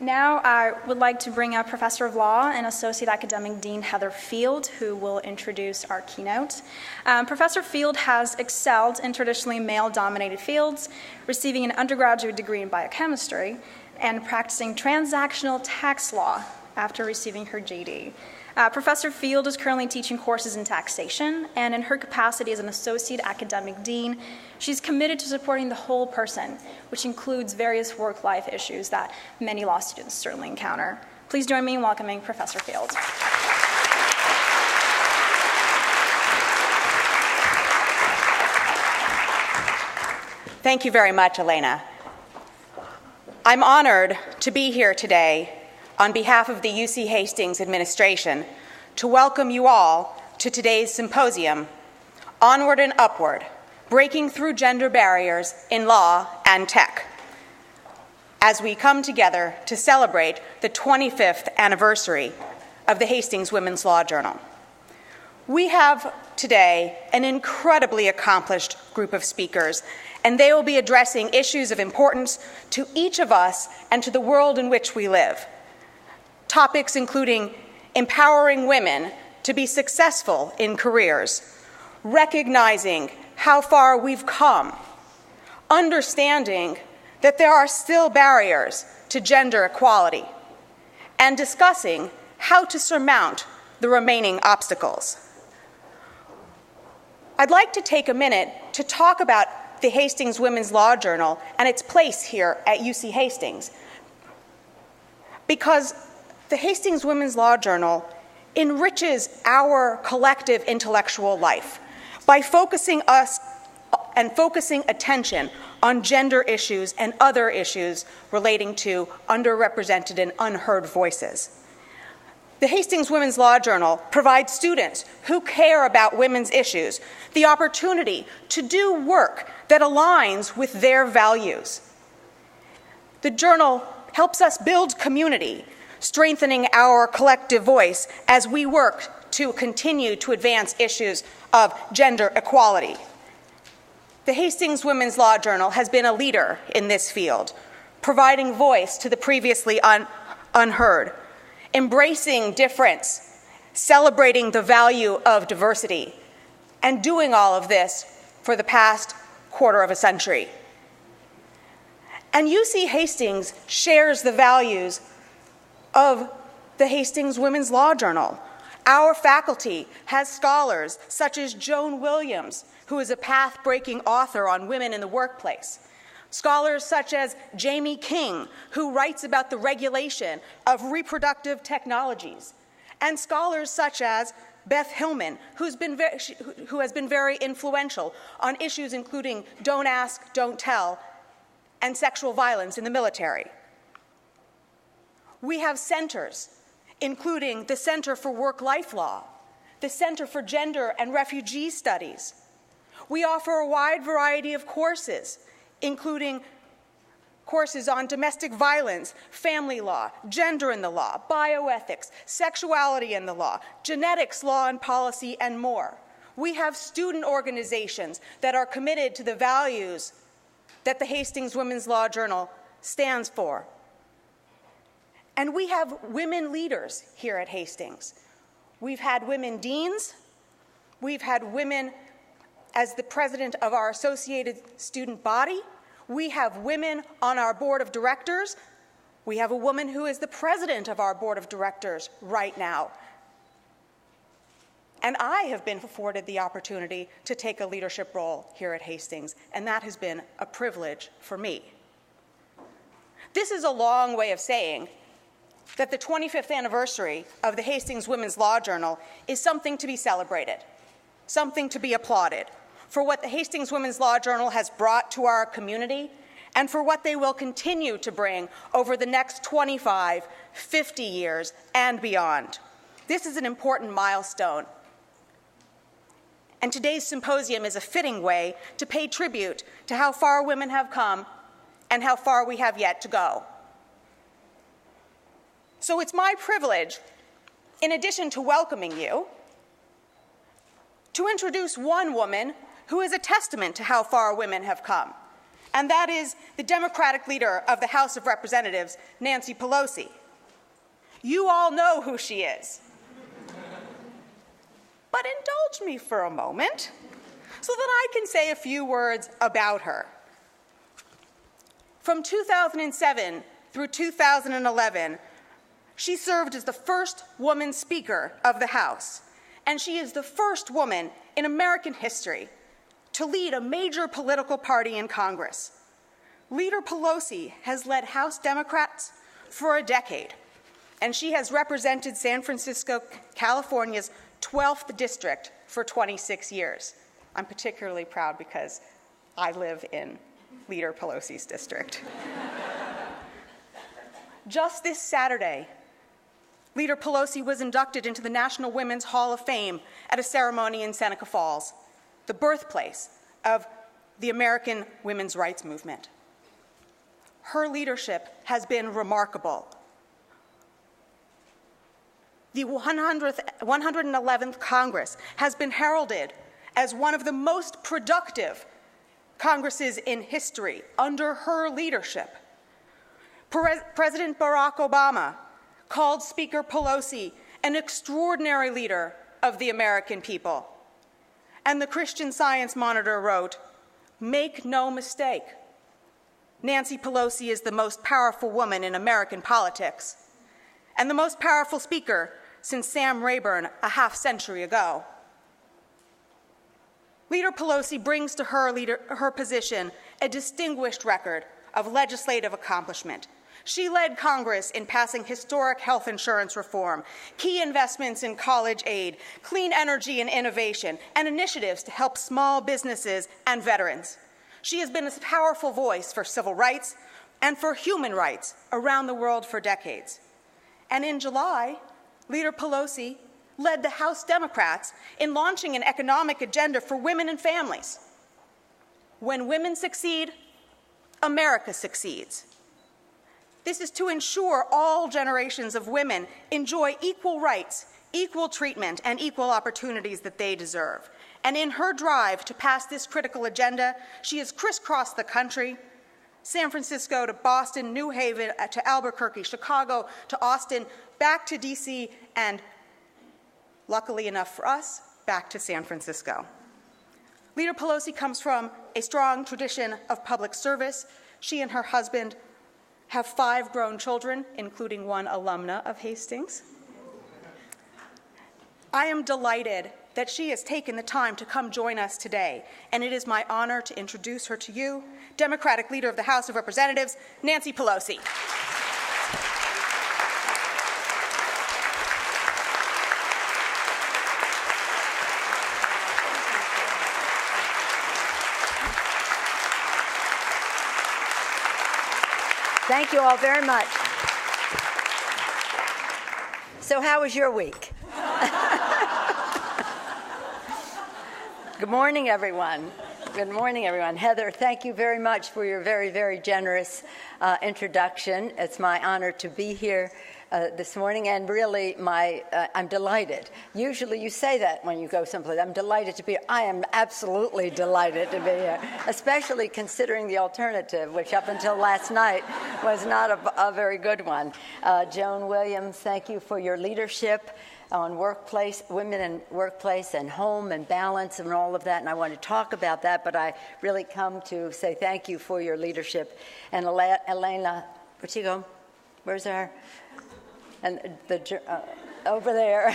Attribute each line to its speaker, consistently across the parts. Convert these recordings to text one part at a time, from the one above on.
Speaker 1: Now I would like to bring up Professor of Law and Associate Academic Dean Heather Field, who will introduce our keynote. Professor Field has excelled in traditionally male-dominated fields, receiving an undergraduate degree in biochemistry and practicing transactional tax law after receiving her JD. Professor Field is currently teaching courses in taxation, and in her capacity as an Associate Academic Dean, she's committed to supporting the whole person, which includes various work-life issues that many law students certainly encounter. Please join me in welcoming Professor Field.
Speaker 2: Thank you very much, Elena. I'm honored to be here today on behalf of the UC Hastings administration to welcome you all to today's symposium, Onward and Upward, Breaking Through Gender Barriers in Law and Tech, as we come together to celebrate the 25th anniversary of the Hastings Women's Law Journal. We have today an incredibly accomplished group of speakers, and they will be addressing issues of importance to each of us and to the world in which we live. Topics including empowering women to be successful in careers, recognizing how far we've come, understanding that there are still barriers to gender equality, and discussing how to surmount the remaining obstacles. I'd like to take a minute to talk about the Hastings Women's Law Journal and its place here at UC Hastings, because the Hastings Women's Law Journal enriches our collective intellectual life by focusing attention on gender issues and other issues relating to underrepresented and unheard voices. The Hastings Women's Law Journal provides students who care about women's issues the opportunity to do work that aligns with their values. The journal helps us build community, strengthening our collective voice as we work to continue to advance issues of gender equality. The Hastings Women's Law Journal has been a leader in this field, providing voice to the previously unheard, embracing difference, celebrating the value of diversity, and doing all of this for the past quarter of a century. And UC Hastings shares the values of the Hastings Women's Law Journal. Our faculty has scholars such as Joan Williams, who is a path-breaking author on women in the workplace, scholars such as Jamie King, who writes about the regulation of reproductive technologies, and scholars such as Beth Hillman, who has been very influential on issues including Don't Ask, Don't Tell, and sexual violence in the military. We have centers, including the Center for Work-Life Law, the Center for Gender and Refugee Studies. We offer a wide variety of courses, including courses on domestic violence, family law, gender in the law, bioethics, sexuality in the law, genetics, law and policy, and more. We have student organizations that are committed to the values that the Hastings Women's Law Journal stands for. And we have women leaders here at Hastings. We've had women deans. We've had women as the president of our associated student body. We have women on our board of directors. We have a woman who is the president of our board of directors right now. And I have been afforded the opportunity to take a leadership role here at Hastings, and that has been a privilege for me. This is a long way of saying that the 25th anniversary of the Hastings Women's Law Journal is something to be celebrated, something to be applauded, for what the Hastings Women's Law Journal has brought to our community and for what they will continue to bring over the next 25, 50 years and beyond. This is an important milestone. And today's symposium is a fitting way to pay tribute to how far women have come and how far we have yet to go. So it's my privilege, in addition to welcoming you, to introduce one woman who is a testament to how far women have come, and that is the Democratic leader of the House of Representatives, Nancy Pelosi. You all know who she is. But indulge me for a moment so that I can say a few words about her. From 2007 through 2011, she served as the first woman Speaker of the House, and she is the first woman in American history to lead a major political party in Congress. Leader Pelosi has led House Democrats for a decade, and she has represented San Francisco, California's 12th district for 26 years. I'm particularly proud because I live in Leader Pelosi's district. Just this Saturday, Leader Pelosi was inducted into the National Women's Hall of Fame at a ceremony in Seneca Falls, the birthplace of the American women's rights movement. Her leadership has been remarkable. The 111th Congress has been heralded as one of the most productive Congresses in history under her leadership. President Barack Obama called Speaker Pelosi an extraordinary leader of the American people. And the Christian Science Monitor wrote, "Make no mistake, Nancy Pelosi is the most powerful woman in American politics, and the most powerful speaker since Sam Rayburn a half-century ago." Leader Pelosi brings to her position a distinguished record of legislative accomplishment. She led Congress in passing historic health insurance reform, key investments in college aid, clean energy and innovation, and initiatives to help small businesses and veterans. She has been a powerful voice for civil rights and for human rights around the world for decades. And in July, Leader Pelosi led the House Democrats in launching an economic agenda for women and families. When women succeed, America succeeds. This is to ensure all generations of women enjoy equal rights, equal treatment, and equal opportunities that they deserve. And in her drive to pass this critical agenda, she has crisscrossed the country, San Francisco to Boston, New Haven to Albuquerque, Chicago to Austin, back to DC, and luckily enough for us, back to San Francisco. Leader Pelosi comes from a strong tradition of public service. She and her husband have 5 grown children, including one alumna of Hastings. I am delighted that she has taken the time to come join us today, and it is my honor to introduce her to you, Democratic Leader of the House of Representatives, Nancy Pelosi.
Speaker 3: Thank you all very much. So how was your week? Good morning, everyone. Good morning, everyone. Heather, thank you very much for your very, very generous introduction. It's my honor to be here this morning, and really, I'm delighted. Usually you say that when you go someplace. I'm delighted to be here. I am absolutely delighted to be here, especially considering the alternative, which up until last night was not a very good one. Joan Williams, thank you for your leadership on workplace, women in workplace and home and balance and all of that, and I want to talk about that, but I really come to say thank you for your leadership. And Elena, where'd she go? Where's her? And over there.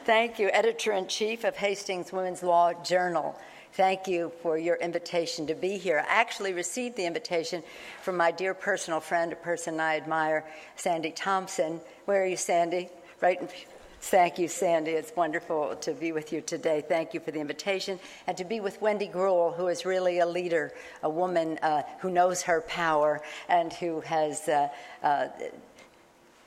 Speaker 3: Thank you, Editor-in-Chief of Hastings Women's Law Journal. Thank you for your invitation to be here. I actually received the invitation from my dear personal friend, a person I admire, Sandy Thompson. Where are you, Sandy? Right. Thank you, Sandy. It's wonderful to be with you today. Thank you for the invitation. And to be with Wendy Gruhl, who is really a leader, a woman who knows her power and who has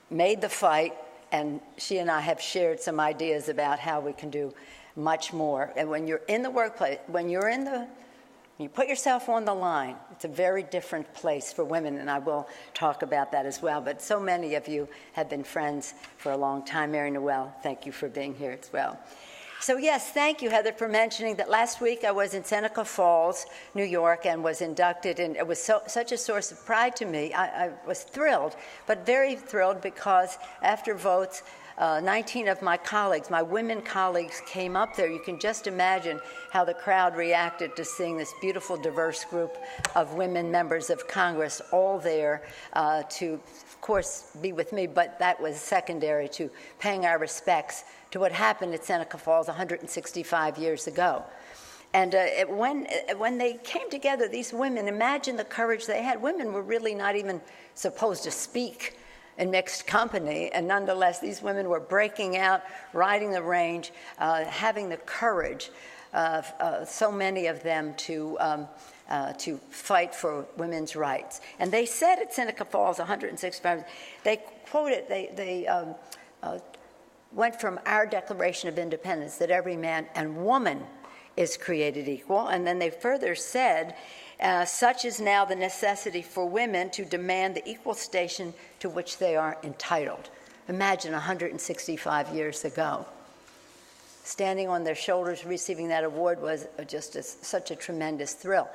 Speaker 3: made the fight, and she and I have shared some ideas about how we can do much more. And when you're in the workplace, when you put yourself on the line, it's a very different place for women, and I will talk about that as well. But so many of you have been friends for a long time. Mary Noel, thank you for being here as well. So yes, thank you, Heather, for mentioning that last week I was in Seneca Falls, New York, and was inducted, and it was such a source of pride to me. I was thrilled, but very thrilled because after votes, 19 of my colleagues, my women colleagues, came up there. You can just imagine how the crowd reacted to seeing this beautiful, diverse group of women members of Congress all there to, of course, be with me, but that was secondary to paying our respects to what happened at Seneca Falls 165 years ago. And when they came together, these women, imagine the courage they had. Women were really not even supposed to speak in mixed company, and nonetheless, these women were breaking out, riding the range, having the courage, so many of them, to fight for women's rights. And they said at Seneca Falls 165, they quoted, they went from our Declaration of Independence that every man and woman is created equal, and then they further said, such is now the necessity for women to demand the equal station to which they are entitled. Imagine 165 years ago. Standing on their shoulders, receiving that award was just such a tremendous thrill.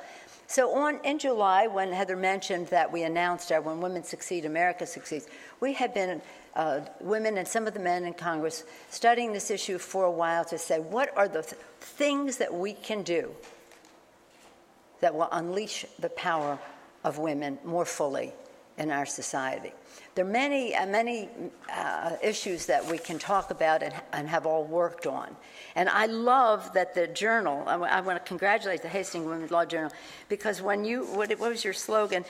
Speaker 3: So in July, when Heather mentioned that we announced our When Women Succeed, America Succeeds, we had been, women and some of the men in Congress, studying this issue for a while to say, what are the things that we can do that will unleash the power of women more fully in our society? There are many issues that we can talk about and have all worked on. And I love that the journal, I want to congratulate the Hastings Women's Law Journal, because when you, what was your slogan?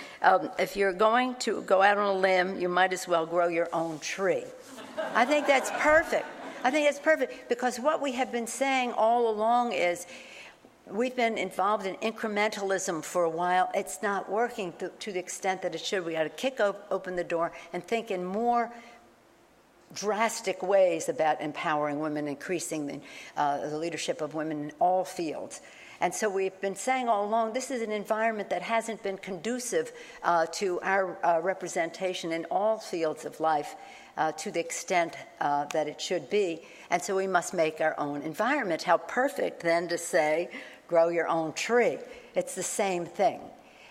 Speaker 3: If you're going to go out on a limb, you might as well grow your own tree. I think that's perfect. I think it's perfect, because what we have been saying all along is, we've been involved in incrementalism for a while. It's not working to the extent that it should. We got to kick open the door and think in more drastic ways about empowering women, increasing the leadership of women in all fields. And so we've been saying all along, this is an environment that hasn't been conducive to our representation in all fields of life to the extent that it should be. And so we must make our own environment. How perfect then to say, grow your own tree. It's the same thing.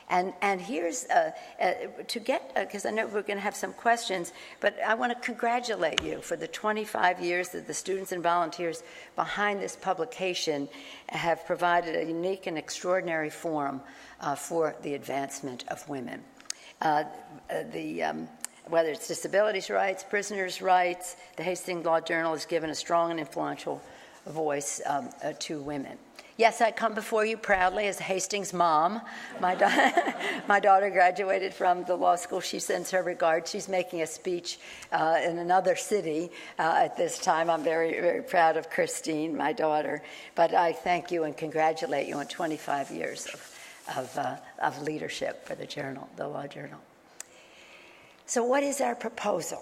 Speaker 3: And here's, to get, because I know we're going to have some questions, but I want to congratulate you for the 25 years that the students and volunteers behind this publication have provided a unique and extraordinary forum for the advancement of women. Whether it's disabilities rights, prisoners' rights, the Hastings Law Journal has given a strong and influential voice to women. Yes, I come before you proudly as Hastings' mom. My daughter graduated from the law school. She sends her regards. She's making a speech in another city at this time. I'm very, very proud of Christine, my daughter. But I thank you and congratulate you on 25 years of leadership for the journal, the Law Journal. So what is our proposal?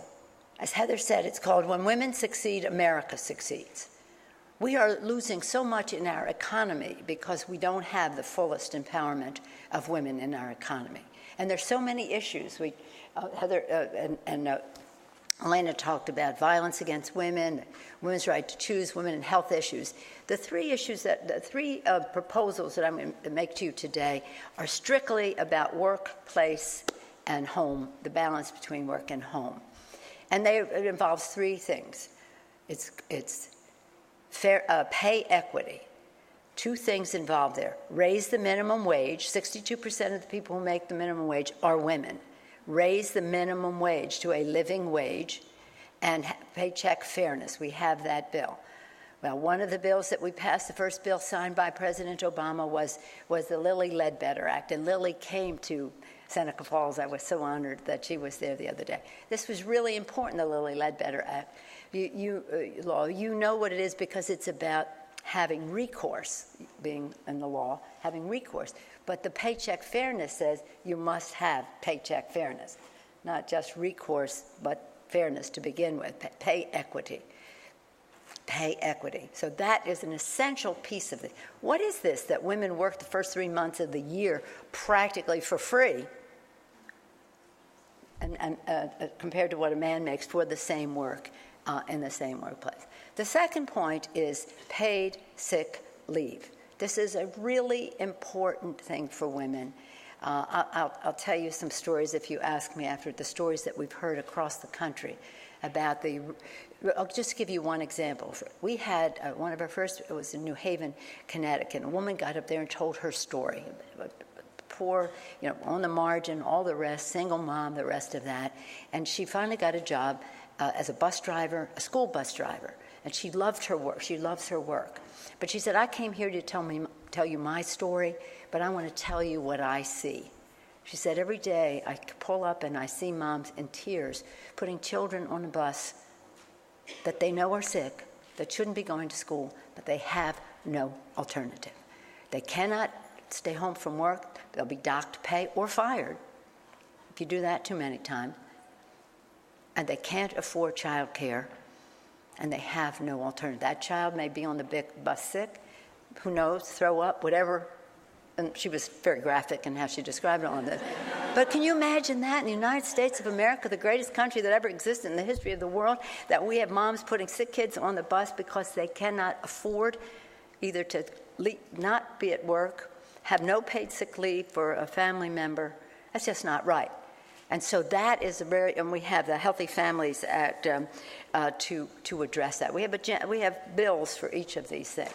Speaker 3: As Heather said, it's called When Women Succeed, America Succeeds. We are losing so much in our economy because we don't have the fullest empowerment of women in our economy. And there's so many issues. Heather and Elena talked about violence against women, women's right to choose, women and health issues. The three proposals that I'm going to make to you today are strictly about workplace and home, the balance between work and home. And it involves three things. It's fair, pay equity. Two things involved there. Raise the minimum wage. 62% of the people who make the minimum wage are women. Raise the minimum wage to a living wage, and paycheck fairness. We have that bill. Well, one of the bills that we passed, the first bill signed by President Obama, was the Lilly Ledbetter Act, and Lilly came to Seneca Falls. I was so honored that she was there the other day. This was really important, the Lilly Ledbetter Act. You know what it is, because it's about having recourse, being in the law, having recourse. But the paycheck fairness says you must have paycheck fairness, not just recourse, but fairness to begin with, pay equity. Pay equity. So that is an essential piece of it. What is this that women work the first 3 months of the year practically for free, and compared to what a man makes for the same work? in the same workplace. The second point is paid sick leave. This is a really important thing for women. I'll tell you some stories if you ask me after, the stories that we've heard across the country about I'll just give you one example. We had one of our first, it was in New Haven, Connecticut. A woman got up there and told her story. Poor, on the margin, all the rest, single mom, the rest of that. And she finally got a job as a bus driver, a school bus driver. And she loved her work. She loves her work. But she said, I came here to tell you my story, but I want to tell you what I see. She said, every day I pull up and I see moms in tears putting children on a bus that they know are sick, that shouldn't be going to school, but they have no alternative. They cannot stay home from work. They'll be docked pay or fired if you do that too many times. And they can't afford child care, and they have no alternative. That child may be on the big bus sick, who knows, throw up, whatever. And she was very graphic in how she described all of this. But can you imagine that in the United States of America, the greatest country that ever existed in the history of the world, that we have moms putting sick kids on the bus because they cannot afford either to not be at work, have no paid sick leave for a family member? That's just not right. And so that is and we have the Healthy Families Act to address that. We have bills for each of these things.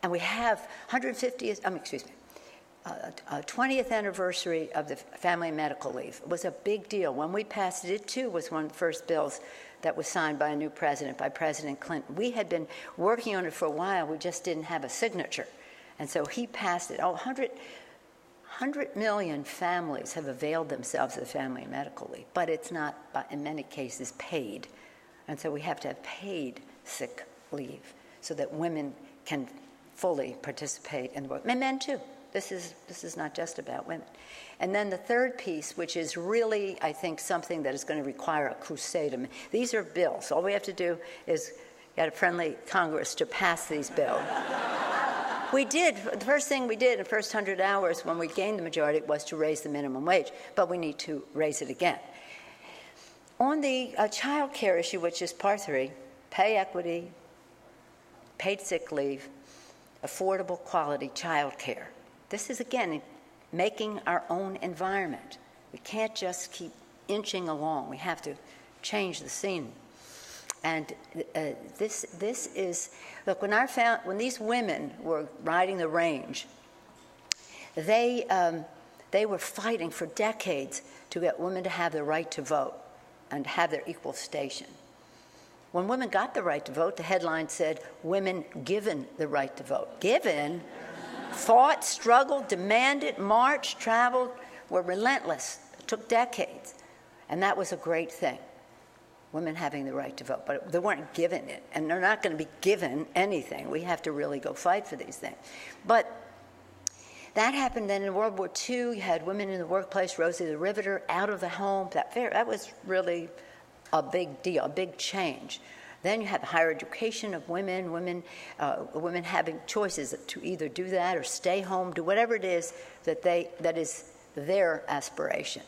Speaker 3: And we have 20th anniversary of the family medical leave. It was a big deal. When we passed it, it too was one of the first bills that was signed by a new president, by President Clinton. We had been working on it for a while. We just didn't have a signature. And so he passed it. 100 million families have availed themselves of the family medical leave, but it's not, in many cases, paid. And so we have to have paid sick leave so that women can fully participate in the work. And men too. This is not just about women. And then the third piece, which is really, I think, something that is going to require a crusade. I mean, these are bills. All we have to do is get a friendly Congress to pass these bills. The first thing we did in the first 100 hours when we gained the majority was to raise the minimum wage, but we need to raise it again. On the child care issue, which is part 3, pay equity, paid sick leave, affordable quality child care. This is, again, making our own environment. We can't just keep inching along. We have to change the scene. And this is, look, when these women were riding the range, they were fighting for decades to get women to have the right to vote and have their equal station. When women got the right to vote, the headline said, women given the right to vote. Given? Fought, struggled, demanded, marched, traveled, were relentless. It took decades. And that was a great thing, women having the right to vote. But they weren't given it, and they're not going to be given anything. We have to really go fight for these things. But that happened then in World War II. You had women in the workplace, Rosie the Riveter, out of the home. That was really a big deal, a big change. Then you have higher education of women having choices to either do that or stay home, do whatever it is that is their aspiration.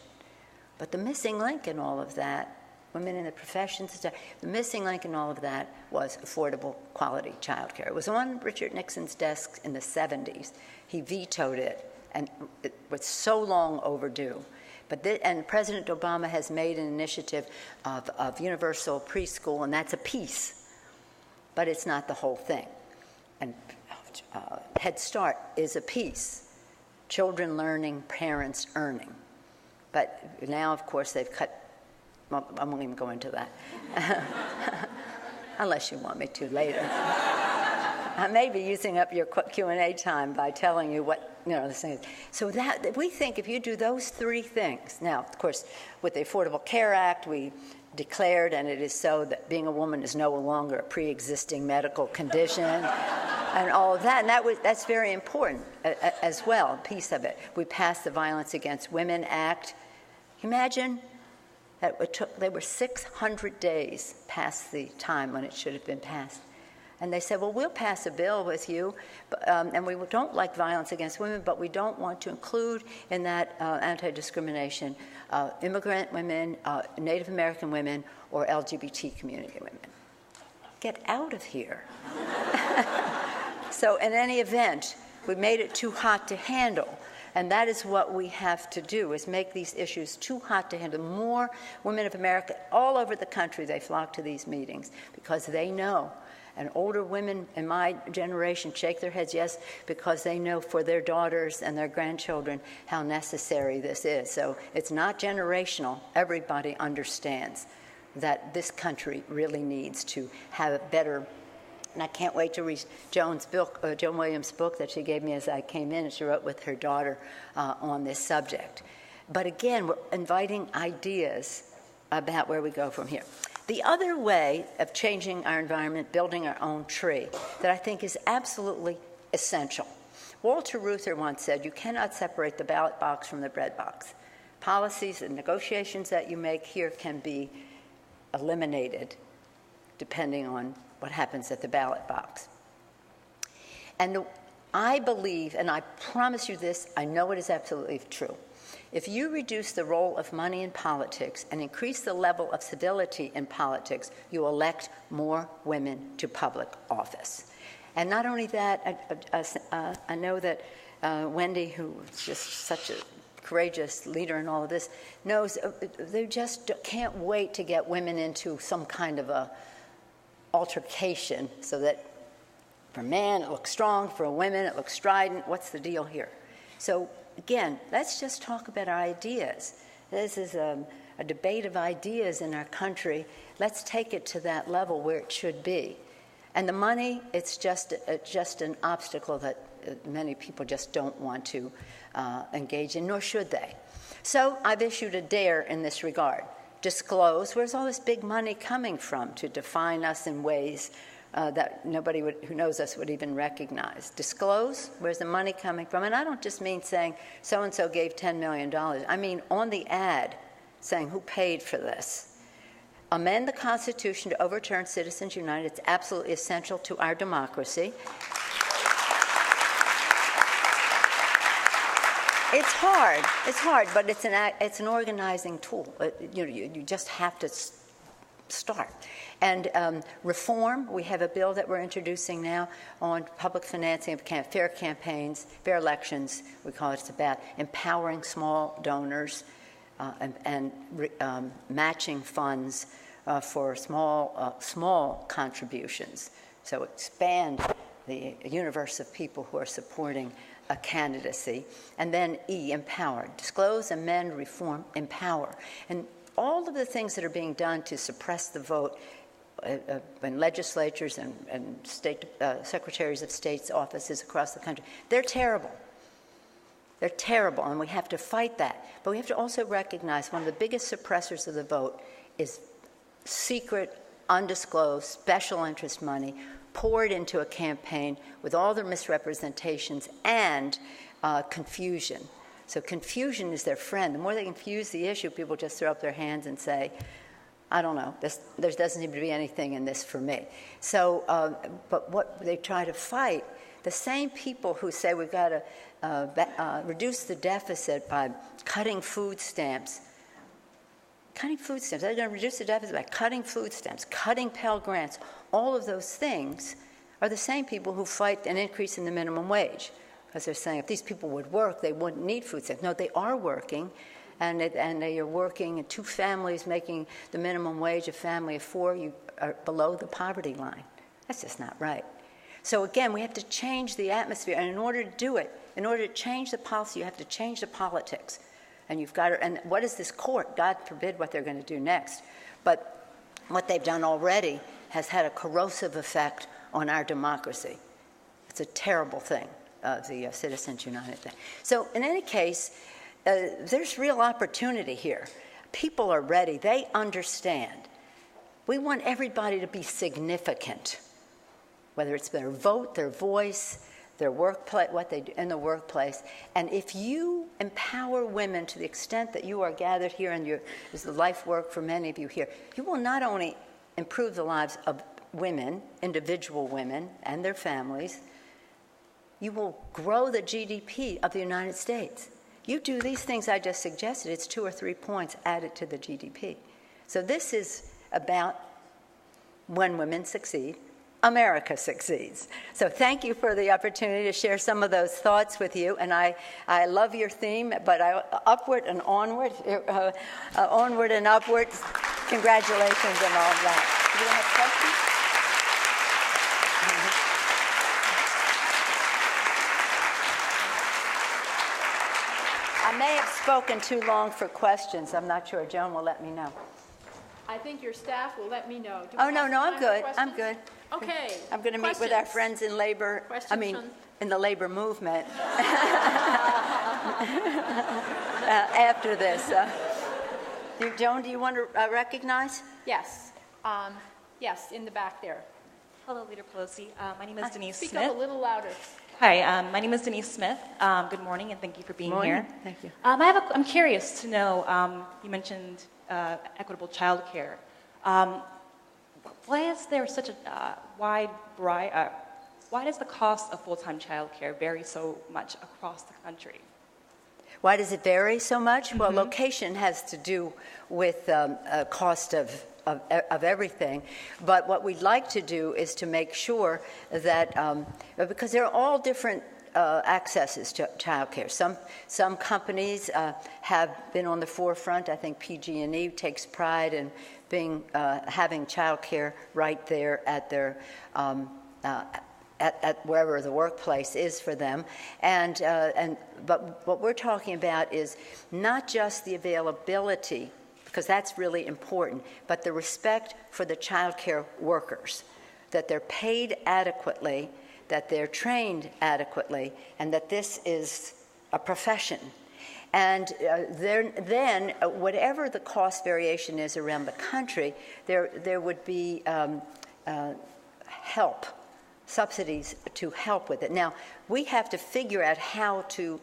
Speaker 3: But the missing link in all of that, women in the professions, the missing link in all of that was affordable quality child care. It was on Richard Nixon's desk in the 70s. He vetoed it, and it was so long overdue. And President Obama has made an initiative of universal preschool, and that's a piece, but it's not the whole thing. And Head Start is a piece. Children learning, parents earning. But now, of course, they've cut, well, I won't even go into that, unless you want me to later. I may be using up your Q&A time by telling you what, this thing is. So that we think if you do those 3 things, now, of course, with the Affordable Care Act, we declared, and it is so, that being a woman is no longer a pre-existing medical condition, and all of that, and that's very important as well, a piece of it. We passed the Violence Against Women Act. Imagine that they were 600 days past the time when it should have been passed. And they said, well, we'll pass a bill with you, and we don't like violence against women, but we don't want to include in that anti-discrimination immigrant women, Native American women, or LGBT community women. get out of here. So in any event, we made it too hot to handle. And that is what we have to do, is make these issues too hot to handle. More women of America, all over the country, they flock to these meetings because they know. And older women in my generation shake their heads yes, because they know for their daughters and their grandchildren how necessary this is. So it's not generational. Everybody understands that this country really needs to have a better. And I can't wait to read Joan Williams' book that she gave me as I came in, and she wrote with her daughter on this subject. But again, we're inviting ideas about where we go from here. The other way of changing our environment, building our own tree, that I think is absolutely essential. Walter Reuther once said, you cannot separate the ballot box from the bread box. Policies and negotiations that you make here can be eliminated depending on what happens at the ballot box. And I believe, and I promise you this, I know it is absolutely true. If you reduce the role of money in politics and increase the level of civility in politics, you elect more women to public office. And not only that, I know that Wendy, who is just such a courageous leader in all of this, knows they just can't wait to get women into some kind of a altercation so that for a man it looks strong, for a woman it looks strident. What's the deal here? So again, let's just talk about our ideas. This is a debate of ideas in our country. Let's take it to that level where it should be. And the money, it's just an obstacle that many people just don't want to engage in, nor should they. So I've issued a dare in this regard. Disclose, where's all this big money coming from to define us in ways that nobody who knows us would even recognize. Disclose, where's the money coming from? And I don't just mean saying so-and-so gave $10 million. I mean on the ad saying who paid for this. Amend the Constitution to overturn Citizens United. It's absolutely essential to our democracy. It's hard, but it's an organizing tool. You just have to start. And reform, we have a bill that we're introducing now on public financing of fair campaigns, fair elections. We call it. It's about empowering small donors and matching funds for small contributions. So expand the universe of people who are supporting a candidacy. And then E, empower. Disclose, amend, reform, empower. And all of the things that are being done to suppress the vote in legislatures and state secretaries of state's offices across the country, they're terrible. They're terrible, and we have to fight that. But we have to also recognize one of the biggest suppressors of the vote is secret, undisclosed, special interest money poured into a campaign with all the misrepresentations and confusion. So confusion is their friend. The more they confuse the issue, people just throw up their hands and say, I don't know, there doesn't seem to be anything in this for me. So, but what they try to fight, the same people who say we've got to reduce the deficit by cutting food stamps. They're going to reduce the deficit by cutting food stamps, cutting Pell Grants. All of those things are the same people who fight an increase in the minimum wage. Because they're saying if these people would work, they wouldn't need food stamps. No, they are working, and they are working, and two families making the minimum wage, a family of four, you are below the poverty line. That's just not right. So again, we have to change the atmosphere, and in order to do it, in order to change the policy, you have to change the politics. And you've got to, and what is this court? God forbid what they're going to do next. But what they've done already has had a corrosive effect on our democracy. It's a terrible thing, the Citizens United thing. So in any case, there's real opportunity here. People are ready. They understand. We want everybody to be significant, whether it's their vote, their voice, their workplace, what they do in the workplace. And if you empower women to the extent that you are gathered here, and is the life work for many of you here, you will not only improve the lives of women, individual women, and their families, you will grow the GDP of the United States. You do these things I just suggested, it's 2 or 3 points added to the GDP. So this is about when women succeed, America succeeds. So thank you for the opportunity to share some of those thoughts with you. And I love your theme, but upward and onward, onward and upwards. Congratulations and all of that. Do you have questions? I may have spoken too long for questions. I'm not sure. Joan will let me know.
Speaker 4: I think your staff will let me know.
Speaker 3: Oh, no, I'm good. I'm good.
Speaker 4: Okay.
Speaker 3: I'm going to meet with our friends in labor, in the labor movement after this. Joan, do you want to recognize?
Speaker 4: Yes. Yes, in the back there.
Speaker 5: Hello, Leader Pelosi. My name is Denise
Speaker 4: Speak
Speaker 5: Smith.
Speaker 4: up a little louder.
Speaker 5: Hi, my name is Denise Smith. Good morning, and thank you for being here.
Speaker 3: Thank you.
Speaker 5: I'm curious to know, you mentioned equitable childcare. Why is there such a wide variety? Why does the cost of full-time childcare vary so much across the country?
Speaker 3: Why does it vary so much? Well, location has to do with cost of everything. But what we'd like to do is to make sure that, because there are all different accesses to childcare. Some companies have been on the forefront. I think PG&E takes pride in having childcare right there at their at wherever the workplace is for them. But what we're talking about is not just the availability, because that's really important, but the respect for the childcare workers, that they're paid adequately, that they're trained adequately, and that this is a profession. And then whatever the cost variation is around the country, there would be help, subsidies to help with it. Now, we have to figure out how to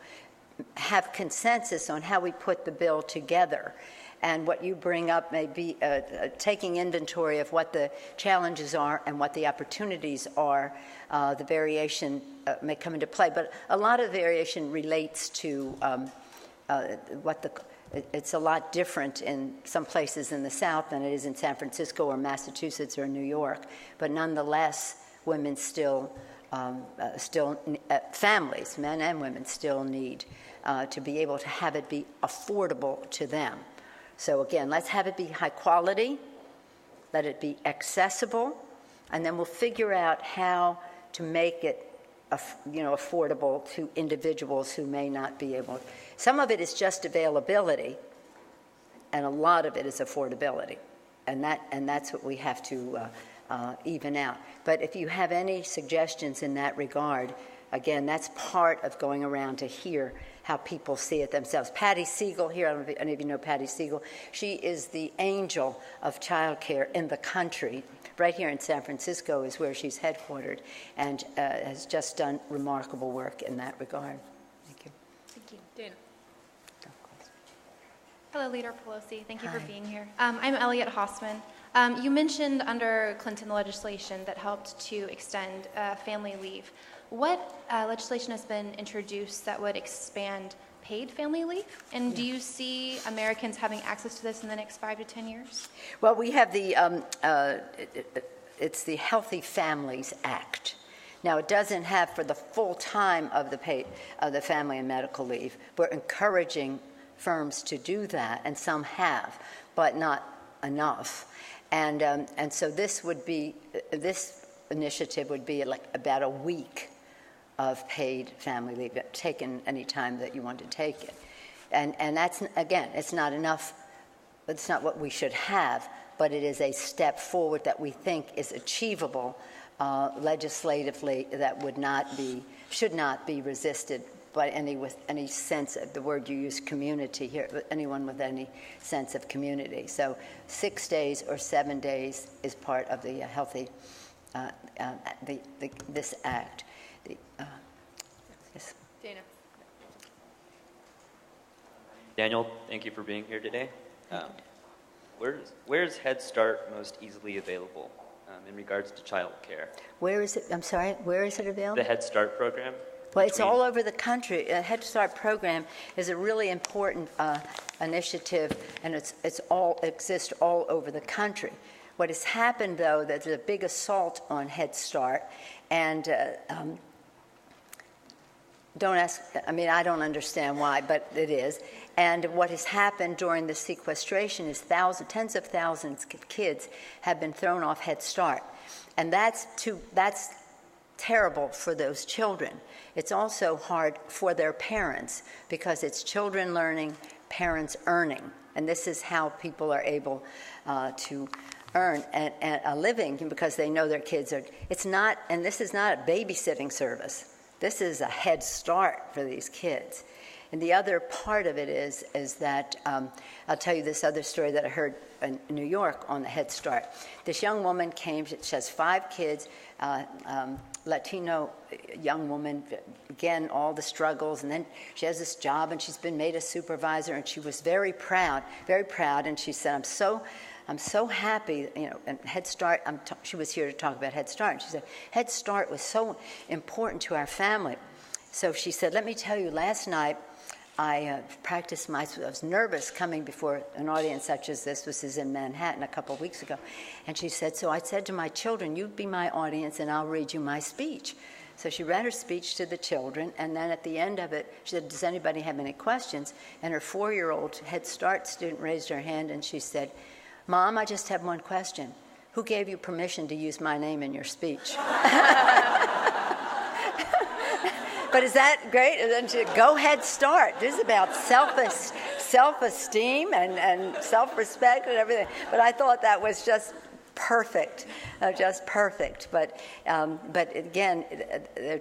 Speaker 3: have consensus on how we put the bill together. And what you bring up may be taking inventory of what the challenges are and what the opportunities are. The variation may come into play, but a lot of variation relates to it's a lot different in some places in the South than it is in San Francisco or Massachusetts or New York. But nonetheless, women families, men and women, still need to be able to have it be affordable to them. So again, let's have it be high quality, let it be accessible, and then we'll figure out how to make it affordable to individuals who may not be able. Some of it is just availability, and a lot of it is affordability, and that's what we have to even out. But if you have any suggestions in that regard, again, that's part of going around to hear how people see it themselves. Patty Siegel here, I don't know if any of you know Patty Siegel. She is the angel of childcare in the country. Right here in San Francisco is where she's headquartered, and has just done remarkable work in that regard. Thank you.
Speaker 4: Thank you. Dana.
Speaker 6: Hello, Leader Pelosi. Thank you
Speaker 3: Hi.
Speaker 6: for being here. I'm Elliot Hossman. You mentioned under Clinton legislation that helped to extend family leave. What legislation has been introduced that would expand paid family leave? And do you see Americans having access to this in the next 5 to 10 years?
Speaker 3: Well, we have it's the Healthy Families Act. Now, it doesn't have for the full time of the family and medical leave. We're encouraging firms to do that, and some have, but not enough. And so this initiative would be like about a week of paid family leave, taken any time that you want to take it. And that's, again, it's not enough, it's not what we should have, but it is a step forward that we think is achievable legislatively, that should not be resisted by with any sense of the word you use, community here, anyone with any sense of community. So 6 days or 7 days is part of the healthy, this act. Yes.
Speaker 4: Dana.
Speaker 7: Daniel, thank you for being here today. Where is Head Start most easily available in regards to child care?
Speaker 3: Where is it? I'm sorry, where is it available?
Speaker 7: The Head Start program?
Speaker 3: Well, it's all over the country. The Head Start program is a really important initiative, and it exists all over the country. What has happened, though, there's a big assault on Head Start, and don't ask, I mean, I don't understand why, but it is. And what has happened during the sequestration is tens of thousands of kids have been thrown off Head Start. And that's terrible for those children. It's also hard for their parents because it's children learning, parents earning. And this is how people are able to earn a living because they know their kids are, it's not, and this is not a babysitting service. This is a head start for these kids. And the other part of it is that, I'll tell you this other story that I heard in New York on the Head Start. This young woman came, she has 5 kids, Latino young woman, again, all the struggles, and then she has this job and she's been made a supervisor, and she was very proud, and she said, I'm so happy, you know, and Head Start, she was here to talk about Head Start, and she said, Head Start was so important to our family. So she said, let me tell you, last night I practiced I was nervous coming before an audience such as this. This is in Manhattan a couple of weeks ago. And she said, so I said to my children, you be my audience and I'll read you my speech. So she read her speech to the children, and then at the end of it, she said, does anybody have any questions? And her 4-year-old Head Start student raised her hand and she said, Mom, I just have one question. Who gave you permission to use my name in your speech? But is that great? And then she said, go Head Start. This is about self-esteem and self-respect and everything. But I thought that was just perfect, just perfect. But again, to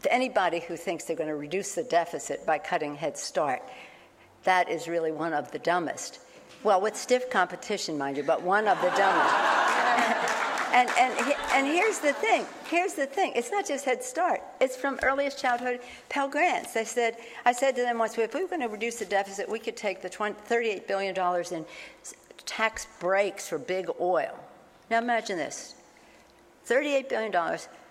Speaker 3: anybody who thinks they're going to reduce the deficit by cutting Head Start, that is really one of the dumbest. Well, with stiff competition, mind you, but one of the dumbest. And here's the thing. It's not just Head Start. It's from earliest childhood Pell Grants. I said to them once, if we were going to reduce the deficit, we could take the $38 billion in tax breaks for big oil. Now imagine this. $38 billion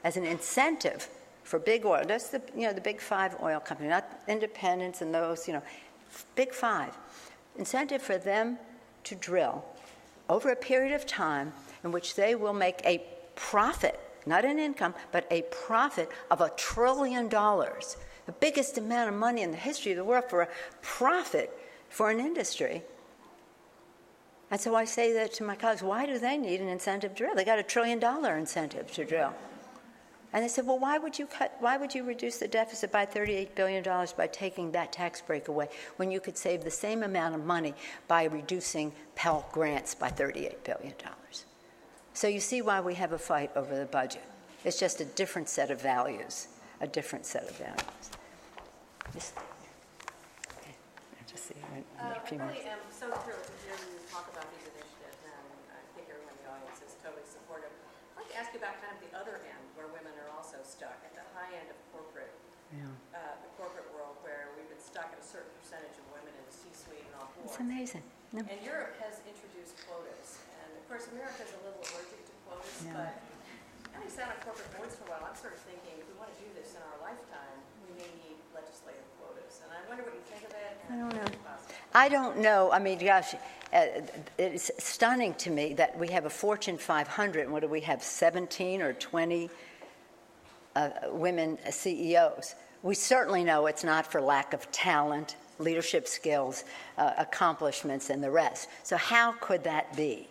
Speaker 3: as an incentive for big oil. That's the big 5 oil companies, not independents and those, big 5. Incentive for them to drill over a period of time in which they will make a profit, not an income, but a profit of $1 trillion, the biggest amount of money in the history of the world for a profit for an industry. And so I say that to my colleagues, why do they need an incentive to drill? They got $1 trillion incentive to drill. And they said, well, why would you reduce the deficit by $38 billion by taking that tax break away when you could save the same amount of money by reducing Pell Grants by $38 billion? So you see why we have a fight over the budget. It's just a different set of values, Yes. Okay. Just see.
Speaker 8: I really am so thrilled to hear you talk about these initiatives, and I think everyone in the audience is totally supportive. I'd like to ask you about kind of the other end, where women are also stuck, at the high end of corporate, the corporate world, where we've been stuck at a certain percentage of women in the C-suite and on boards.
Speaker 3: It's amazing. No.
Speaker 8: And Europe has introduced quotas, and of course America is a little allergic to quotas, but having sat on corporate boards for a while, I'm sort of thinking if we want to do this in our lifetime, we may need legislative quotas. And I wonder what you think of it.
Speaker 3: I don't know. I mean, gosh, it's stunning to me that we have a Fortune 500, and what do we have, 17 or 20 women CEOs? We certainly know it's not for lack of talent, leadership skills, accomplishments, and the rest. So how could that be?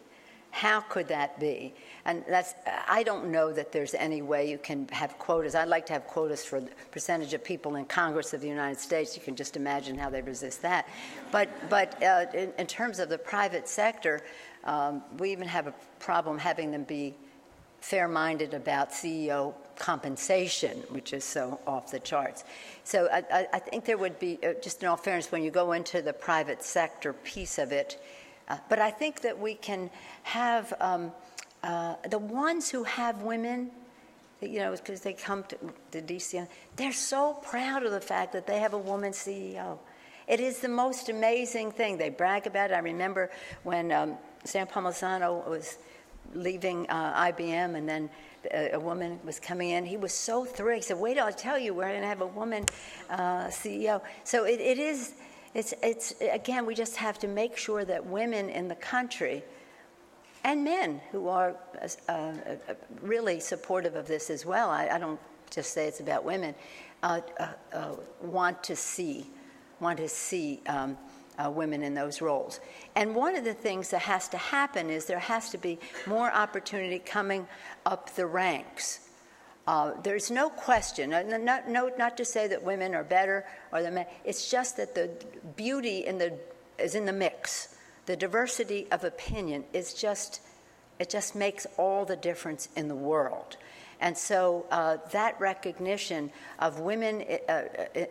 Speaker 3: How could that be? And I don't know that there's any way you can have quotas. I'd like to have quotas for the percentage of people in Congress of the United States. You can just imagine how they resist that. But in terms of the private sector, we even have a problem having them be fair-minded about CEO compensation, which is so off the charts. So I think there would be, just in all fairness, when you go into the private sector piece of it, but I think that we can have the ones who have women, because they come to DC, they're so proud of the fact that they have a woman CEO. It is the most amazing thing. They brag about it. I remember when Sam Palmisano was leaving IBM, and then a woman was coming in. He was so thrilled. He said, wait till I tell you, we're going to have a woman CEO. So it's again, we just have to make sure that women in the country and men who are really supportive of this as well. I don't just say it's about women. Want to see women in those roles. And one of the things that has to happen is there has to be more opportunity coming up the ranks. There's no question, not to say that women are better or the men. It's just that the beauty is in the mix. The diversity of opinion is just makes all the difference in the world. And so that recognition of women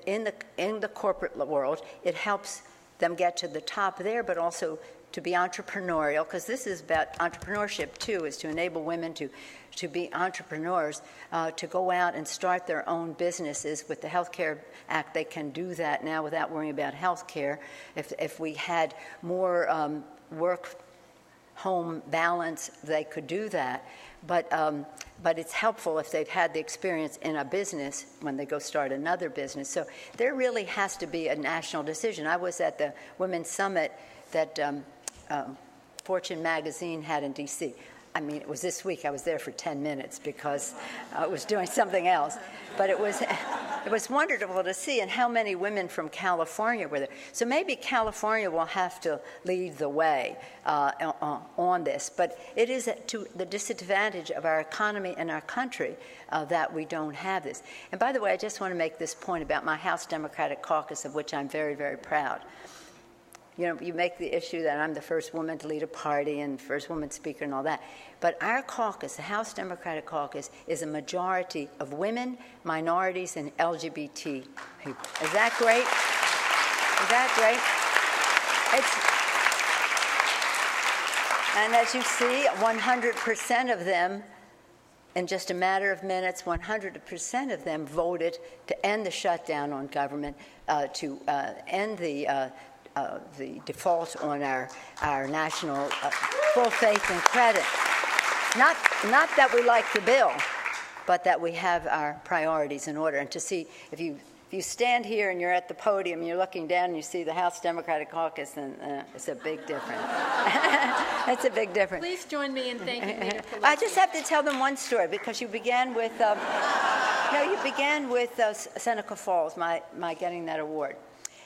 Speaker 3: in the corporate world, it helps them get to the top there, but also to be entrepreneurial, because this is about entrepreneurship too, is to enable women to be entrepreneurs, to go out and start their own businesses. With the Health Care Act, they can do that now without worrying about health care. If we had more work-home balance, they could do that. But it's helpful if they've had the experience in a business when they go start another business. So there really has to be a national decision. I was at the Women's Summit that Fortune magazine had in D.C. I mean, it was this week. I was there for 10 minutes because I was doing something else. But it was wonderful to see, and how many women from California were there. So maybe California will have to lead the way on this. But it is to the disadvantage of our economy and our country that we don't have this. And by the way, I just want to make this point about my House Democratic Caucus, of which I'm very, very proud. You know, you make the issue that I'm the first woman to lead a party and first woman speaker and all that. But our caucus, the House Democratic Caucus, is a majority of women, minorities, and LGBT people. Is that great? Is that great? And as you see, 100% of them, in just a matter of minutes, 100% of them voted to end the shutdown on government, to end the default on our national full faith and credit. Not that we like the bill, but that we have our priorities in order. And to see, if you stand here and you're at the podium and you're looking down and you see the House Democratic Caucus, then it's a big difference. It's a big difference.
Speaker 4: Please join me in thanking Leader Pelosi.
Speaker 3: I just have to tell them one story, because you began with Seneca Falls, my getting that award.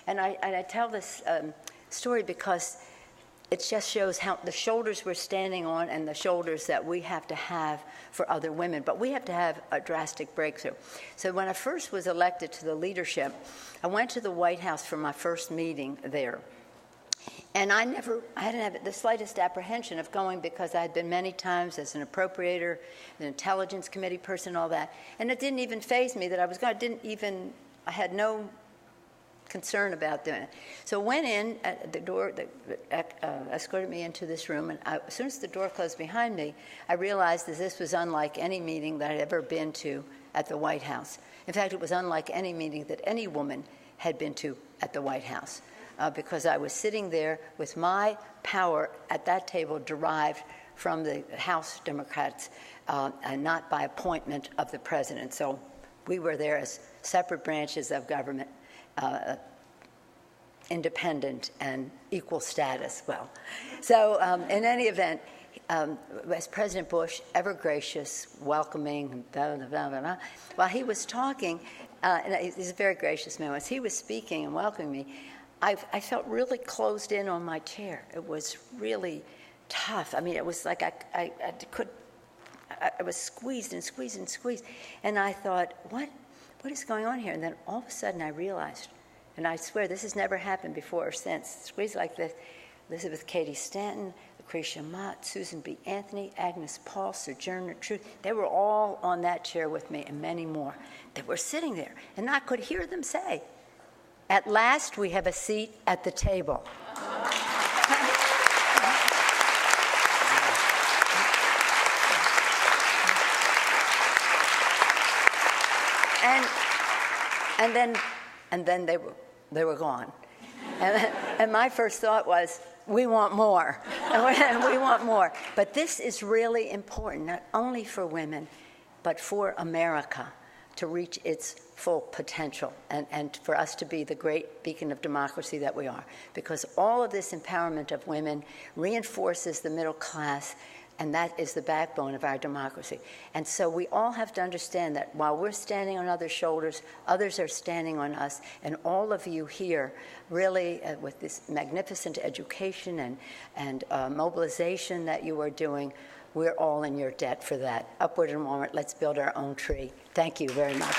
Speaker 3: And I tell this story because it just shows how the shoulders we're standing on and the shoulders that we have to have for other women. But we have to have a drastic breakthrough. So when I first was elected to the leadership, I went to the White House for my first meeting there. And I didn't have the slightest apprehension of going, because I had been many times as an appropriator, an intelligence committee person, all that. And it didn't even faze me that I was going. I had no concern about doing it. So I went in at the door, escorted me into this room, and as soon as the door closed behind me, I realized that this was unlike any meeting that I'd ever been to at the White House. In fact, it was unlike any meeting that any woman had been to at the White House, because I was sitting there with my power at that table derived from the House Democrats, and not by appointment of the president. So we were there as separate branches of government, independent and equal status. Well, so in any event, as President Bush, ever gracious, welcoming, blah, blah, blah, blah, blah, while he was talking, and he's a very gracious man, as he was speaking and welcoming me, I felt really closed in on my chair. It was really tough. I mean, it was like I was squeezed and squeezed and squeezed. And I thought, what is going on here? And then all of a sudden I realized, and I swear this has never happened before or since, squeezed like this, Elizabeth Cady Stanton, Lucretia Mott, Susan B. Anthony, Agnes Paul, Sojourner Truth, they were all on that chair with me, and many more. They were sitting there, and I could hear them say, "At last we have a seat at the table." And then they were gone. And my first thought was, we want more. And we want more. But this is really important, not only for women, but for America, to reach its full potential and for us to be the great beacon of democracy that we are. Because all of this empowerment of women reinforces the middle class, and that is the backbone of our democracy. And so we all have to understand that while we're standing on others' shoulders, others are standing on us, and all of you here really, with this magnificent education and mobilization that you are doing, we're all in your debt for that. Upward and onward, let's build our own tree. Thank you very much.